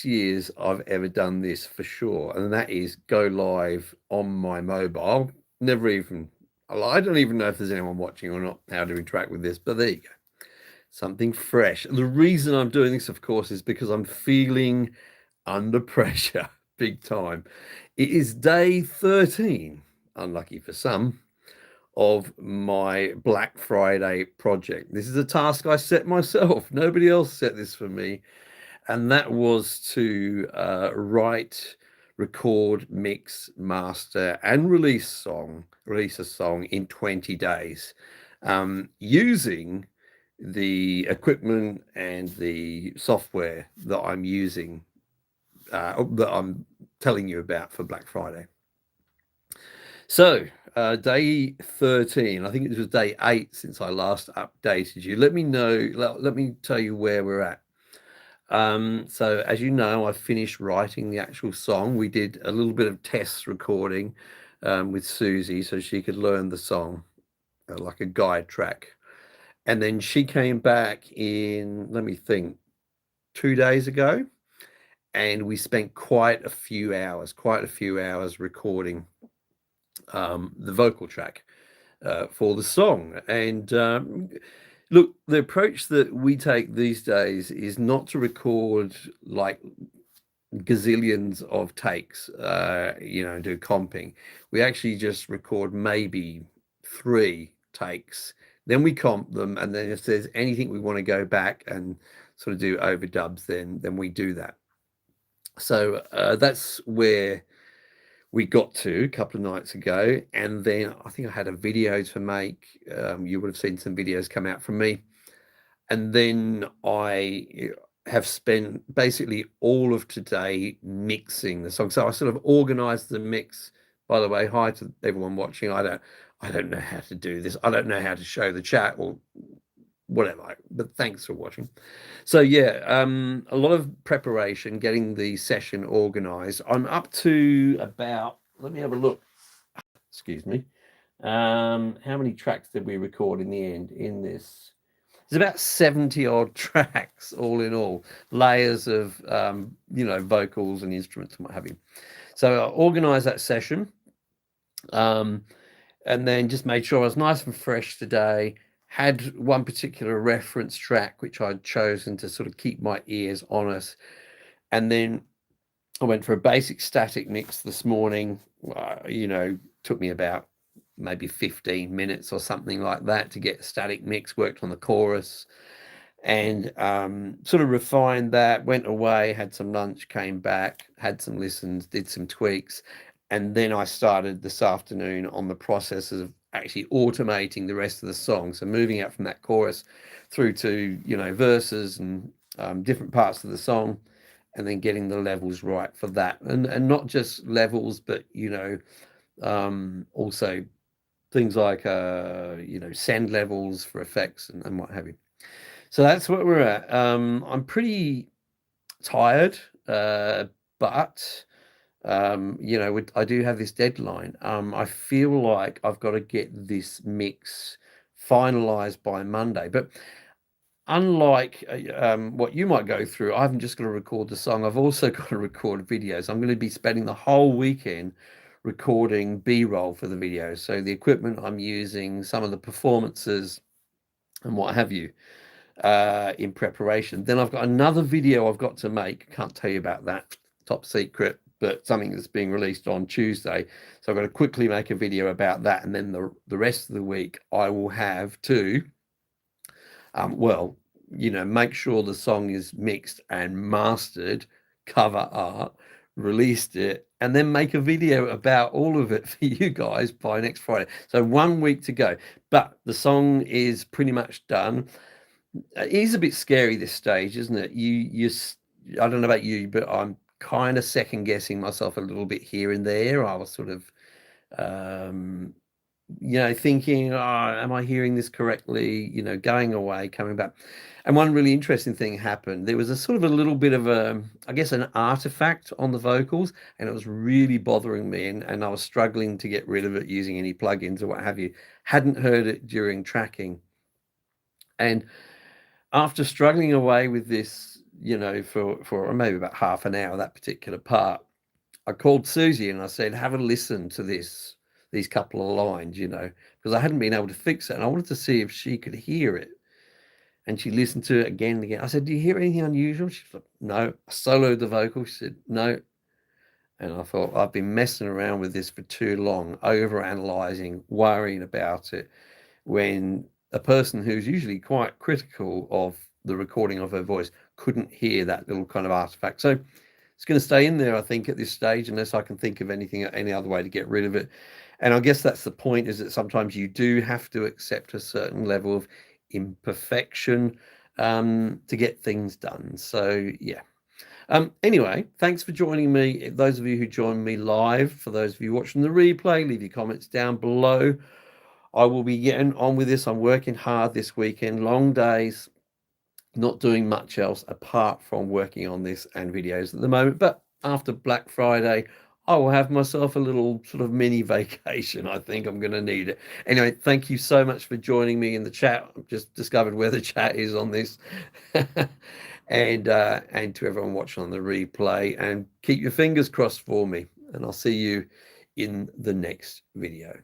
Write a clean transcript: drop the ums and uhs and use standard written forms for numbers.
years I've ever done this for sure, and that is go live on my mobile. Never even, I don't even know if there's anyone watching or not, how to interact with this, but there you go. Something fresh. The reason I'm doing this, of course, is because I'm feeling under pressure big time. It is day 13, unlucky for some, of my Black Friday project. This is a task I set myself. Nobody else set this for me. And that was to write, record, mix, master, and release a song in 20 days, using the equipment and the software that I'm using, that I'm telling you about for Black Friday. So, day 13, I think it was day 8 since I last updated you. Let me know, let me tell you where we're at. So as you know, I finished writing the actual song. We did a little bit of test recording with Susie so she could learn the song, like a guide track. And then she came back in, let me think, 2 days ago, and we spent quite a few hours recording the vocal track for the song. And look, the approach that we take these days is not to record like gazillions of takes, do comping. We actually just record maybe 3 takes, then we comp them, and then if there's anything we want to go back and sort of do overdubs, then we do that. So that's where we got to a couple of nights ago, and then I think I had a video to make. You would have seen some videos come out from me, and then I have spent basically all of today mixing the song. So I sort of organized the mix. By the way, hi to everyone watching. I don't know how to do this. I don't know how to show the chat or whatever, but thanks for watching. So yeah, a lot of preparation, getting the session organized. I'm up to about, let me have a look, excuse me. How many tracks did we record in the end in this? There's about 70 odd tracks all in all, layers of vocals and instruments and what have you. So I organized that session, and then just made sure I was nice and fresh today. Had one particular reference track which I'd chosen to sort of keep my ears honest, and then I went for a basic static mix this morning. Took me about maybe 15 minutes or something like that to get a static mix, worked on the chorus, and sort of refined that, went away, had some lunch, came back, had some listens, did some tweaks, and then I started this afternoon on the process of actually automating the rest of the song. So moving out from that chorus through to, verses and different parts of the song, and then getting the levels right for that. And not just levels, but, also things like, send levels for effects and what have you. So that's where we're at. I'm pretty tired, but I do have this deadline. I feel like I've got to get this mix finalized by Monday. But unlike what you might go through, I haven't just got to record the song. I've also got to record videos. I'm going to be spending the whole weekend recording B-roll for the videos. So the equipment I'm using, some of the performances and what have you, in preparation. Then I've got another video I've got to make. Can't tell you about that, top secret, but something that's being released on Tuesday. So I've got to quickly make a video about that, and then the rest of the week I will have to make sure the song is mixed and mastered, cover art, released it, and then make a video about all of it for you guys by next Friday. So 1 week to go, but the song is pretty much done. It is a bit scary this stage, isn't it? I don't know about you, but I'm kind of second guessing myself a little bit here and there. I was sort of, thinking, am I hearing this correctly? Going away, coming back. And one really interesting thing happened. There was a sort of a little bit of an artifact on the vocals, and it was really bothering me. And I was struggling to get rid of it using any plugins or what have you. Hadn't heard it during tracking. And after struggling away with this, you know, for maybe about half an hour, that particular part. I called Susie and I said, have a listen to these couple of lines, you know, because I hadn't been able to fix it. And I wanted to see if she could hear it. And she listened to it again and again. I said, do you hear anything unusual? She said, no. I soloed the vocal. She said, no. And I thought, I've been messing around with this for too long, over analyzing, worrying about it, when a person who's usually quite critical of the recording of her voice couldn't hear that little kind of artifact. So it's going to stay in there, I think, at this stage, unless I can think of any other way to get rid of it. And I guess that's the point, is that sometimes you do have to accept a certain level of imperfection to get things done. So yeah. Anyway, thanks for joining me. Those of you who joined me live, for those of you watching the replay, leave your comments down below. I will be getting on with this. I'm working hard this weekend, long days, not doing much else apart from working on this and videos at the moment. But after Black Friday, I will have myself a little sort of mini vacation. I think I'm going to need it. Anyway, thank you so much for joining me in the chat. I've just discovered where the chat is on this. And to everyone watching on the replay, and keep your fingers crossed for me. And I'll see you in the next video.